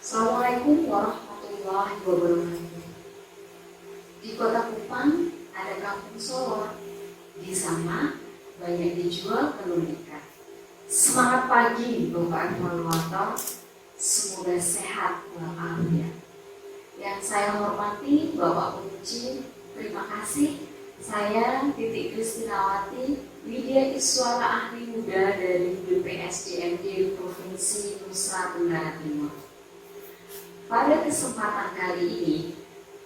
Assalamualaikum warahmatullahi wabarakatuh. Di kota Kupang ada kampung Solor. Di sana banyak dijual telur ikan. Semangat pagi Bapak Evaluator. Semoga sehat walafiat. Yang saya hormati Bapak Penguji, terima kasih. Saya Titik Kristinawati, Widya Iswara Ahli Muda dari BPSDMD Provinsi Nusa Tenggara Timur. Pada kesempatan kali ini,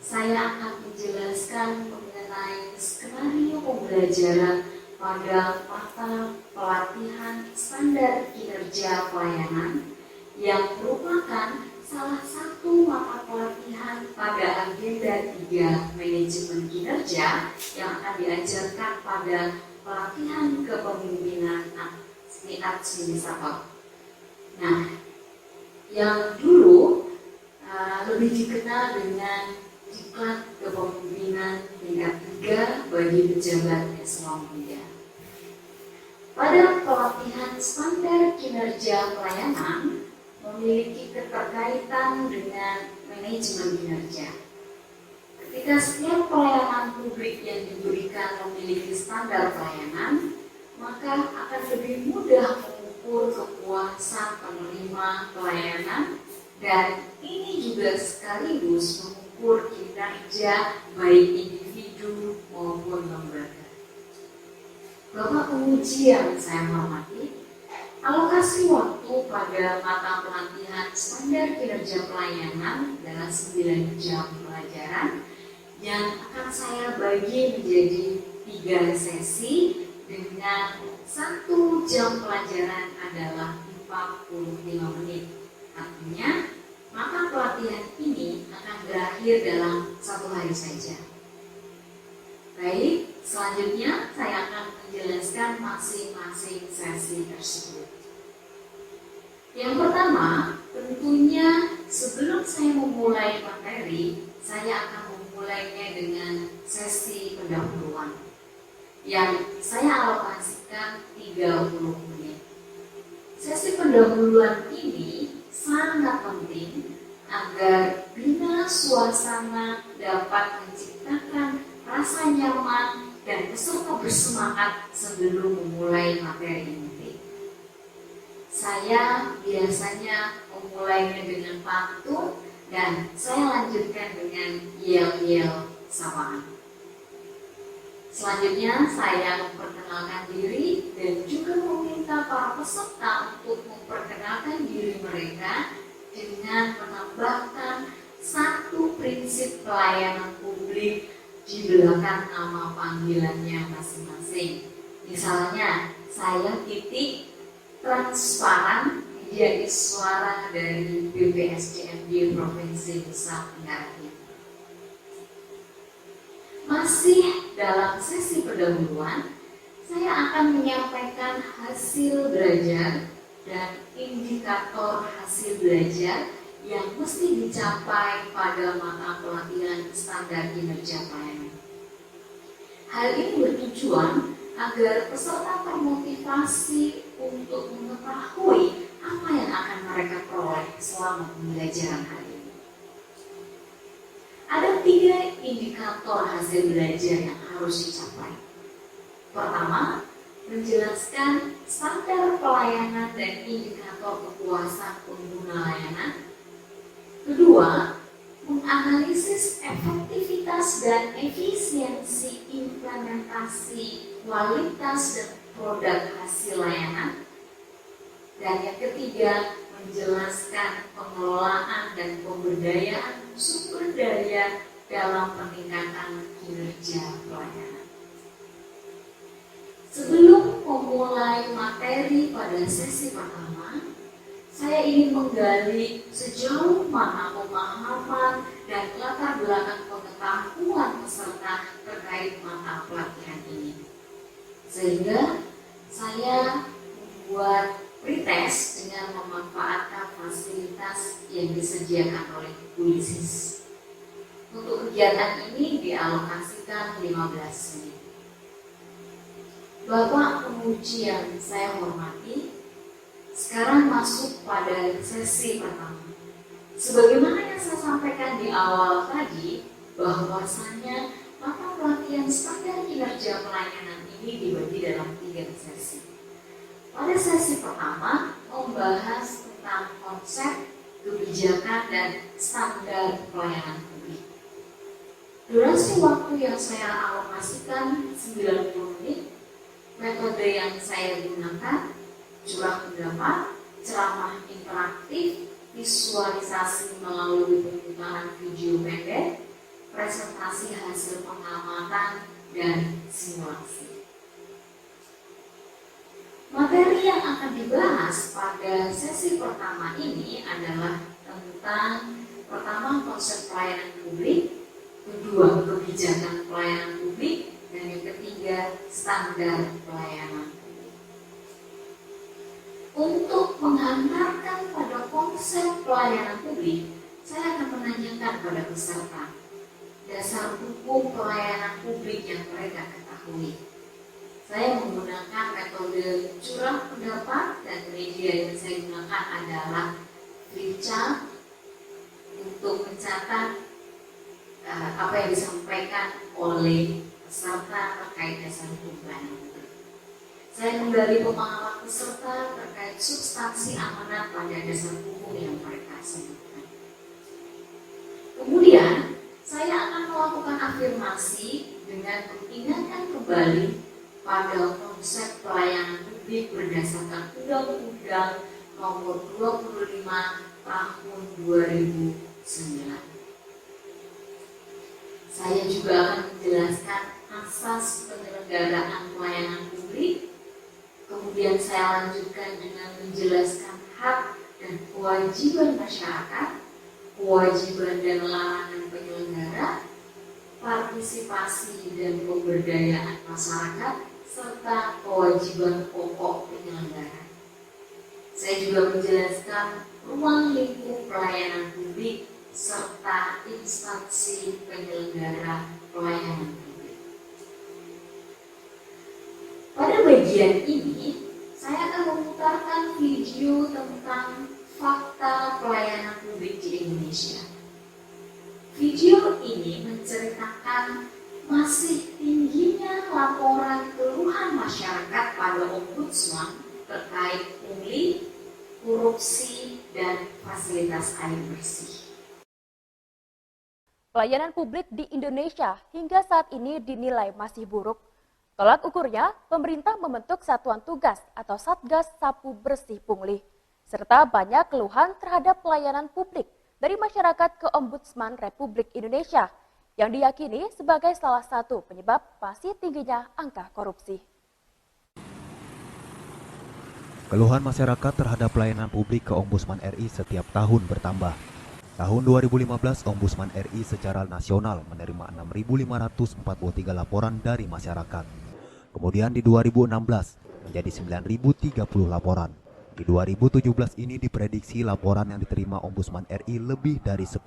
saya akan menjelaskan mengenai skenario pembelajaran pada mata pelatihan standar kinerja pelayanan yang merupakan salah satu mata pelatihan pada agenda 3 manajemen kinerja yang akan diajarkan pada pelatihan kepemimpinan administrator. Nah, yang dulu lebih dikenal dengan Diklat Kepemimpinan tingkat 3 bagi pejabat eselon 3. Pada pelatihan standar kinerja pelayanan memiliki keterkaitan dengan manajemen kinerja. Ketika setiap pelayanan publik yang diberikan memiliki standar pelayanan, maka akan lebih mudah mengukur kepuasan penerima pelayanan, dan ini juga sekaligus mengukur kinerja baik individu maupun lembaga. Bapak penguji yang saya hormati, alokasi waktu pada mata pelatihan standar kinerja pelayanan adalah 9 jam pelajaran yang akan saya bagi menjadi 3 sesi dengan 1 jam pelajaran adalah 45 menit. Artinya, mata pelatihan ini akan berakhir dalam 1 hari saja. Baik, selanjutnya saya akan menjelaskan masing-masing sesi tersebut. Yang pertama, tentunya sebelum saya memulai materi, saya akan memulainya dengan sesi pendahuluan yang saya alokasikan 30 menit. Sesi pendahuluan ini sangat penting agar bina suasana dapat menciptakan rasa nyaman dan peserta bersemangat sebelum memulai materi inti. Saya biasanya memulainya dengan pantun dan saya lanjutkan dengan yel-yel sapaan. Selanjutnya saya memperkenalkan diri dan juga meminta para peserta untuk memperkenalkan diri mereka dengan menambahkan 1 prinsip pelayanan publik di belakang nama panggilannya masing-masing. Misalnya, saya Titik, transparan, Widya Iswara dari BPSDMD Provinsi Nusa Tenggara Timur. Masih dalam sesi pendahuluan, saya akan menyampaikan hasil belajar dan indikator hasil belajar yang mesti dicapai pada mata pelatihan standar kinerja pelayanan. Hal ini bertujuan agar peserta termotivasi untuk mengetahui apa yang akan mereka peroleh selama pembelajaran hari ini. Ada 3 indikator hasil belajar yang harus dicapai. Pertama, menjelaskan standar pelayanan dan indikator kepuasan pengguna layanan. Kedua, menganalisis efektivitas dan efisiensi implementasi kualitas dan produk hasil layanan. Dan yang ketiga, menjelaskan pengelolaan dan pemberdayaan sumber daya dalam peningkatan kinerja pelayanan. Sebelum memulai materi pada sesi pertama, saya ingin menggali sejauh mana pemahaman dan latar belakang pengetahuan peserta terkait mata pelatihan ini. Sehingga saya membuat pretest dengan memanfaatkan fasilitas yang disediakan oleh Kulisis. Untuk kegiatan ini dialokasikan 15 menit. Bapak penguji yang saya hormati, sekarang masuk pada sesi pertama. Sebagaimana yang saya sampaikan di awal tadi, bahwasanya mata pelatihan standar kinerja pelayanan ini dibagi dalam 3 sesi. Pada sesi pertama membahas tentang konsep, kebijakan, dan standar pelayanan publik. Durasi waktu yang saya alokasikan 90 menit. Metode yang saya gunakan curah pendapat, ceramah interaktif, visualisasi melalui pemutaran video pendek, presentasi hasil pengamatan, dan simulasi. Materi yang akan dibahas pada sesi pertama ini adalah tentang pertama konsep pelayanan publik, kedua kebijakan pelayanan publik, dan yang ketiga standar pelayanan publik. Untuk menghantarkan pada konsep pelayanan publik, saya akan menanyakan pada peserta dasar hukum pelayanan publik yang mereka ketahui. Saya menggunakan metode curah pendapat dan media yang saya gunakan adalah flipchart untuk mencatat apa yang disampaikan oleh peserta terkait dasar hukum pelayanan publik. Saya menggali pemahaman peserta terkait substansi amanat pada dasar hukum yang mereka sebutkan. Kemudian, saya akan melakukan afirmasi dengan mengingatkan kembali pada konsep pelayanan publik berdasarkan Undang-Undang Nomor 25 Tahun 2009. Saya juga akan menjelaskan asas penyelenggaraan pelayanan publik. Kemudian saya lanjutkan dengan menjelaskan hak dan kewajiban masyarakat, kewajiban dan larangan penyelenggara, partisipasi dan pemberdayaan masyarakat, serta kewajiban pokok penyelenggara. Saya juga menjelaskan ruang lingkup pelayanan publik serta instansi penyelenggara pelayanan publik. Pada bagian ini, saya akan memutarkan video tentang fakta pelayanan publik di Indonesia. Video ini menceritakan masih tingginya laporan keluhan masyarakat pada Ombudsman terkait pungli, korupsi, dan fasilitas air bersih. Pelayanan publik di Indonesia hingga saat ini dinilai masih buruk. Tolak ukurnya, pemerintah membentuk Satuan Tugas atau Satgas Sapu Bersih Pungli, serta banyak keluhan terhadap pelayanan publik dari masyarakat ke Ombudsman Republik Indonesia yang diyakini sebagai salah satu penyebab masih tingginya angka korupsi. Keluhan masyarakat terhadap pelayanan publik ke Ombudsman RI setiap tahun bertambah. Tahun 2015, Ombudsman RI secara nasional menerima 6.543 laporan dari masyarakat. Kemudian di 2016 menjadi 9.030 laporan. Di 2017 ini diprediksi laporan yang diterima Ombudsman RI lebih dari 10.000.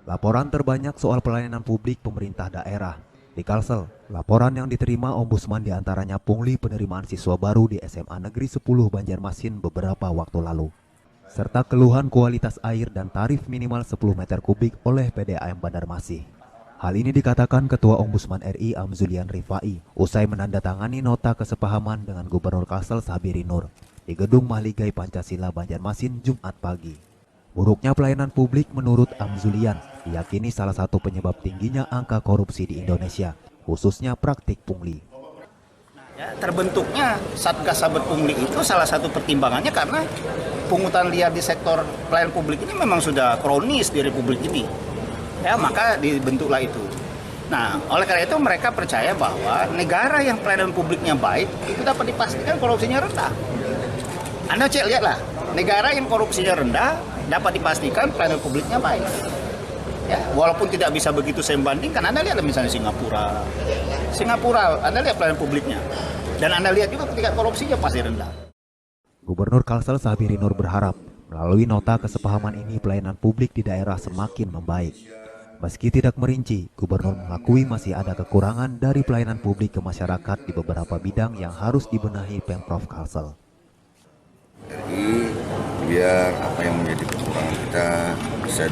Laporan terbanyak soal pelayanan publik pemerintah daerah. Di Kalsel, laporan yang diterima Ombudsman diantaranya pungli penerimaan siswa baru di SMA Negeri 10 Banjarmasin beberapa waktu lalu, serta keluhan kualitas air dan tarif minimal 10 meter kubik oleh PDAM Banjarmasin. Hal ini dikatakan Ketua Ombudsman RI Amzulian Rifai usai menandatangani nota kesepahaman dengan Gubernur Kalsel Sabiri Nur di Gedung Mahligai Pancasila Banjarmasin Jumat pagi. Buruknya pelayanan publik menurut Amzulian diyakini salah satu penyebab tingginya angka korupsi di Indonesia, khususnya praktik pungli. Ya, terbentuknya Satgas Saber Pungli itu salah satu pertimbangannya karena pungutan liar di sektor pelayanan publik ini memang sudah kronis di Republik ini. Ya, maka dibentuklah itu. Nah, oleh karena itu mereka percaya bahwa negara yang pelayanan publiknya baik itu dapat dipastikan korupsinya rendah. Anda cek lihatlah, negara yang korupsinya rendah dapat dipastikan pelayanan publiknya baik. Ya, walaupun tidak bisa begitu saya membandingkan, Anda lihat misalnya Singapura, Anda lihat pelayanan publiknya. Dan Anda lihat juga ketika korupsinya pasti rendah. Gubernur Kalsel Sabiri Nur berharap melalui nota kesepahaman ini pelayanan publik di daerah semakin membaik. Meski tidak merinci, Gubernur mengakui masih ada kekurangan dari pelayanan publik ke masyarakat di beberapa bidang yang harus dibenahi Pemprov Kalsel. RI biar apa yang menjadi kekurangan kita bisa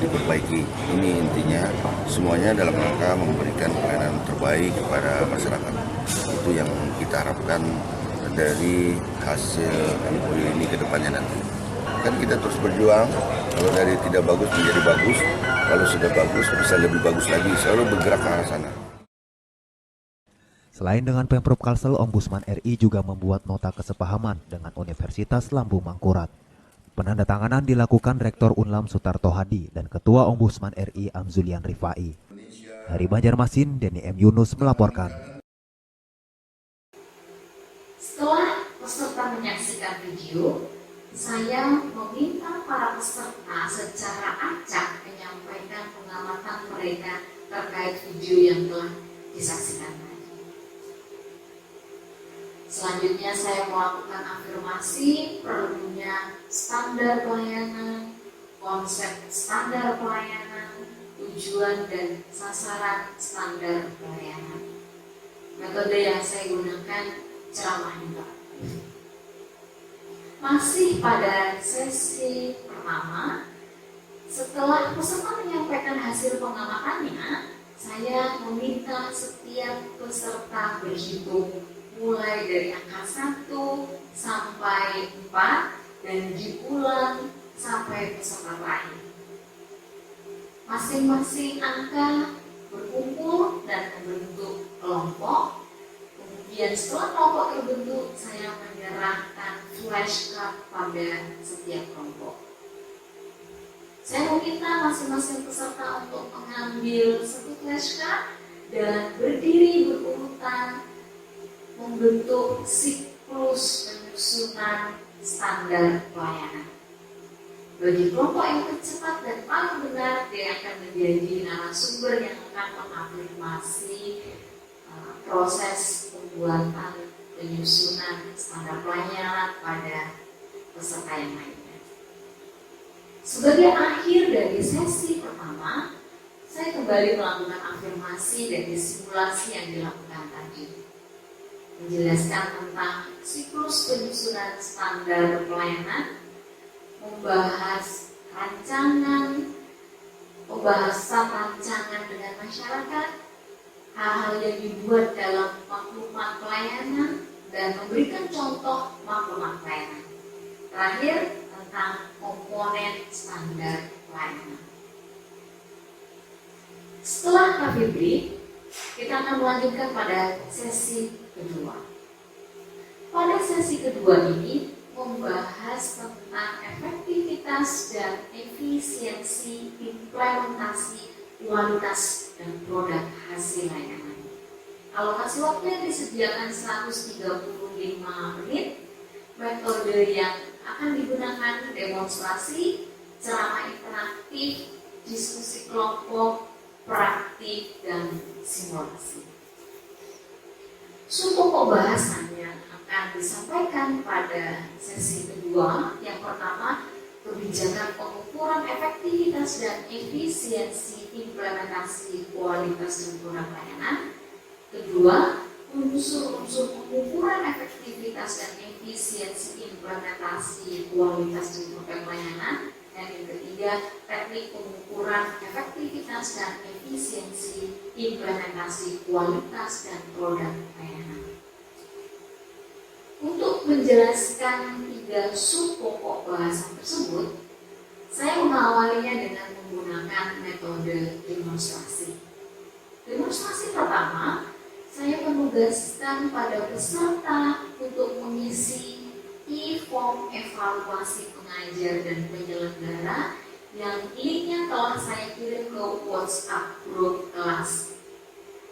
diperbaiki. Ini intinya semuanya dalam rangka memberikan pelayanan terbaik kepada masyarakat. Itu yang kita harapkan dari hasil MOU ini ke depannya nanti. Kan kita terus berjuang, kalau dari tidak bagus menjadi bagus, kalau sudah bagus bisa lebih bagus lagi, selalu bergerak ke arah sana. Selain dengan Pemprov Kalsel, Ombudsman RI juga membuat nota kesepahaman dengan Universitas Lambung Mangkurat. Penandatanganan dilakukan Rektor Unlam Sutarto Hadi dan Ketua Ombudsman RI Amzulian Rifai. Dari Banjarmasin, Denny M. Yunus melaporkan. Setelah peserta menyaksikan video, saya meminta para peserta secara acak menyampaikan pengamatan mereka terkait video yang telah disaksikan tadi. Selanjutnya saya melakukan afirmasi perlunya standar pelayanan, konsep standar pelayanan, tujuan dan sasaran standar pelayanan. Metode yang saya gunakan ceramah interaktif. Masih pada sesi pertama, setelah peserta menyampaikan hasil pengamatannya, saya meminta setiap peserta berhitung mulai dari angka 1 sampai 4 dan diulang sampai peserta terakhir. Masing-masing angka berkumpul dan membentuk kelompok. Kemudian setelah kelompok terbentuk, saya menyerahkan flashcard pada setiap kelompok. Saya meminta masing-masing peserta untuk mengambil satu flashcard dan berdiri berurutan membentuk siklus penyusunan standar pelayanan. Bagi kelompok yang tercepat dan paling benar, dia akan menjadi narasumber yang akan mengafirmasi proses pembuatan penyusunan standar pelayanan pada peserta yang lainnya. Sebagai akhir dari sesi pertama, saya kembali melakukan afirmasi dari simulasi yang dilakukan tadi. Menjelaskan tentang siklus penyusunan standar pelayanan, membahas pembahasan rancangan dengan masyarakat, hal-hal yang dibuat dalam maklumat pelayanan, dan memberikan contoh maklumat pelayanan. Terakhir, tentang komponen standar pelayanan. Setelah coffee break, kita akan melanjutkan pada sesi kedua. Pada sesi kedua ini membahas tentang efektivitas dan efisiensi implementasi kualitas dan produk hasil layanan. Alokasi waktunya disediakan 135 menit. Metode yang akan digunakan demonstrasi, ceramah interaktif, diskusi kelompok, praktik, dan simulasi. Sumber pembahasan yang akan disampaikan pada sesi kedua, yang pertama, kebijakan pengukuran efektivitas dan efisiensi implementasi kualitas dan produk pelayanan. Kedua, unsur-unsur pengukuran efektivitas dan efisiensi implementasi kualitas dan produk pelayanan. Dan yang ketiga, teknik pengukuran efektivitas dan efisiensi implementasi kualitas dan produk pelayanan. Untuk menjelaskan 3 sub pokok bahasan tersebut, saya mengawalinya dengan menggunakan metode demonstrasi. Demonstrasi pertama, saya menugaskan pada peserta untuk mengisi e-form evaluasi pengajar dan penyelenggara yang linknya telah saya kirim ke WhatsApp grup kelas.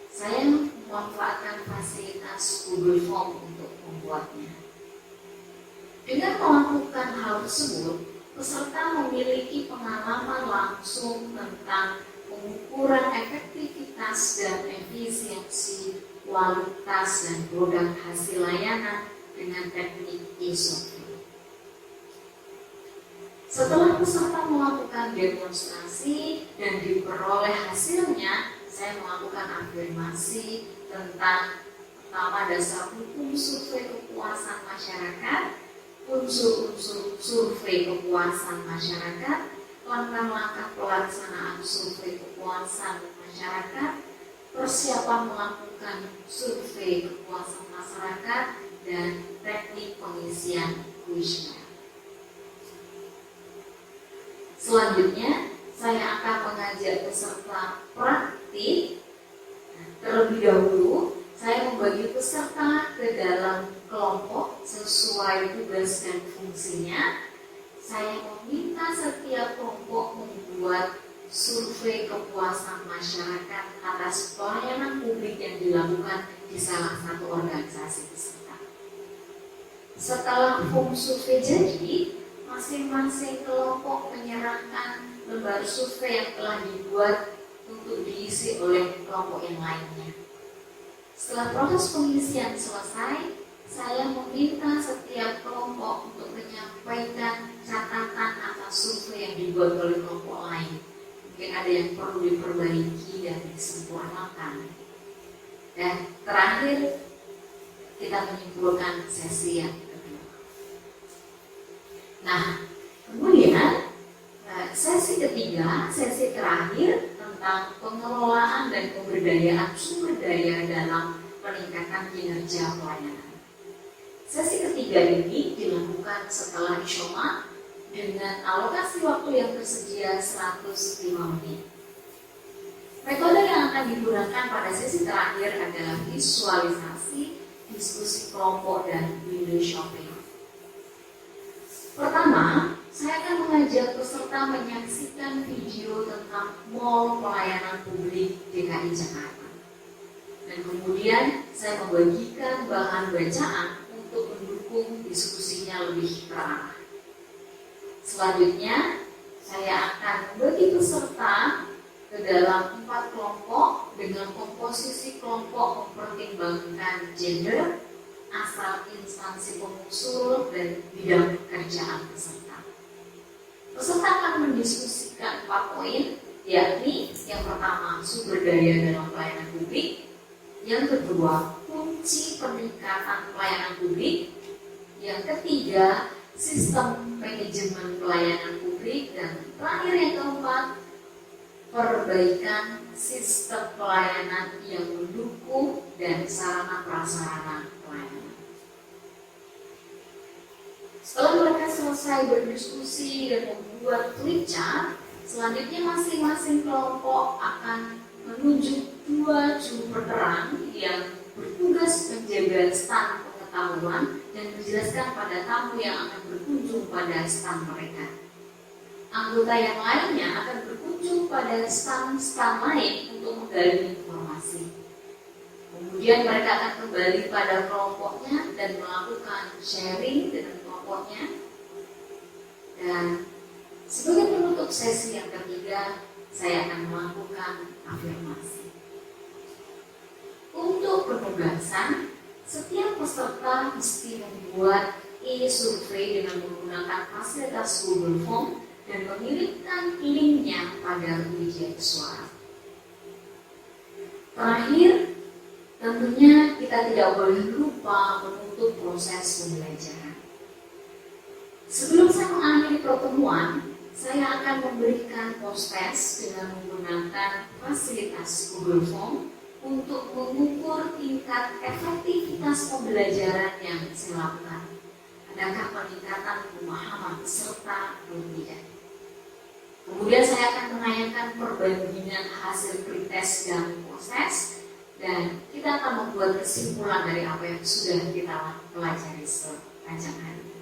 Saya memanfaatkan fasilitas Google Form untuk membuatnya. Dengan melakukan hal tersebut, peserta memiliki pengalaman langsung tentang pengukuran efektivitas dan efisiensi kualitas dan produk hasil layanan dengan teknik e-software. Setelah peserta melakukan demonstrasi dan diperoleh hasilnya, saya melakukan afirmasi tentang pertama dasar hukum survei kepuasan masyarakat, unsur-unsur survei kepuasan masyarakat, langkah-langkah pelaksanaan survei kepuasan masyarakat, persiapan melakukan survei kepuasan masyarakat, dan teknik pengisian kuesioner. Selanjutnya, saya akan mengajak peserta praktik. Terlebih dahulu, saya membagi peserta ke dalam kelompok sesuai tugas dan fungsinya. Saya meminta setiap kelompok membuat survei kepuasan masyarakat atas pelayanan publik yang dilakukan di salah satu organisasi peserta. Setelah form survei jadi, masing-masing kelompok menyerahkan lembar survei yang telah dibuat untuk diisi oleh kelompok yang lainnya. Setelah proses pengisian selesai, saya meminta setiap kelompok untuk menyampaikan catatan atas survei yang dibuat oleh kelompok lain. Mungkin ada yang perlu diperbaiki dan disempurnakan. Dan terakhir, kita menyimpulkan sesi yang kedua. Nah, kemudian sesi ketiga, sesi terakhir tentang pengelolaan dan pemberdayaan sumber daya dalam peningkatan kinerja pelayanan. Sesi ketiga ini dilakukan setelah isyoma dengan alokasi waktu yang tersedia 105 menit. Metode yang akan digunakan pada sesi terakhir adalah visualisasi, diskusi kelompok, dan window shopping. Pertama, saya akan mengajak peserta menyaksikan video tentang Mall Pelayanan Publik DKI Jakarta. Dan kemudian saya membagikan bahan bacaan untuk mendukung diskusinya lebih terarah. Selanjutnya, saya akan membagi peserta ke dalam 4 kelompok dengan komposisi kelompok mempertimbangkan gender, asal instansi pengusul, dan bidang pekerjaan peserta. Peserta akan mendiskusikan 4 poin, yakni yang pertama sumber daya dalam pelayanan publik, yang kedua kunci peningkatan pelayanan publik, yang ketiga sistem manajemen pelayanan publik, dan terakhir yang keempat perbaikan sistem pelayanan yang mendukung dan sarana prasarana pelayanan. Setelah mereka selesai berdiskusi dan membuat flipchart, selanjutnya masing-masing kelompok akan menunjuk 2 juru penerang yang bertugas menjaga stand pengetahuan dan menjelaskan pada tamu yang akan berkunjung pada stand mereka. Anggota yang lainnya akan berkunjung pada stand-stand lain untuk menggali informasi. Kemudian mereka akan kembali pada kelompoknya dan melakukan sharing dengan kelompoknya. Dan sebagai penutup sesi yang ketiga, saya akan melakukan afirmasi. Untuk penugasan, setiap peserta mesti membuat e-survei dengan menggunakan fasilitas Google Form dan mengirimkan linknya pada media suara. Terakhir, tentunya kita tidak boleh lupa menutup proses pembelajaran. Sebelum saya mengakhiri pertemuan, saya akan memberikan post-test dengan menggunakan fasilitas Google Form untuk mengukur tingkat efektivitas pembelajaran yang saya lakukan. Adakah peningkatan pemahaman peserta atau tidak? Kemudian saya akan menayangkan perbandingan hasil pretest dan post-test, dan kita akan membuat kesimpulan dari apa yang sudah kita pelajari sepanjang hari.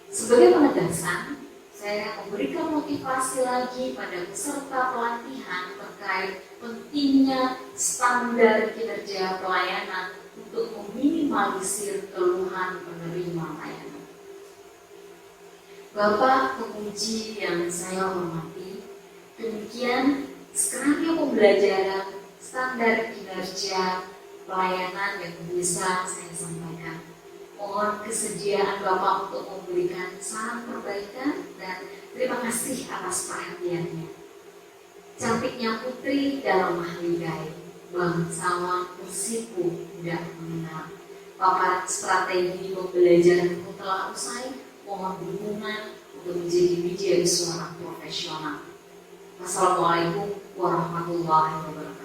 Sebagai penegasan, saya memberikan motivasi lagi pada peserta pelatihan terkait pentingnya standar kinerja pelayanan untuk meminimalisir keluhan penerima layanan. Bapak penguji yang saya hormati, demikian skenario pembelajaran standar kinerja pelayanan yang bisa saya sampaikan. Mohon kesediaan Bapak untuk memberikan saran perbaikan dan terima kasih atas perhatiannya. Cantiknya putri dalam mahligai, bangsawan bersipu tidak mengenal. paparan strategi pembelajaran itu telah usai. Mohon dukungan untuk menjadi seorang profesional. Wassalamualaikum warahmatullahi wabarakatuh.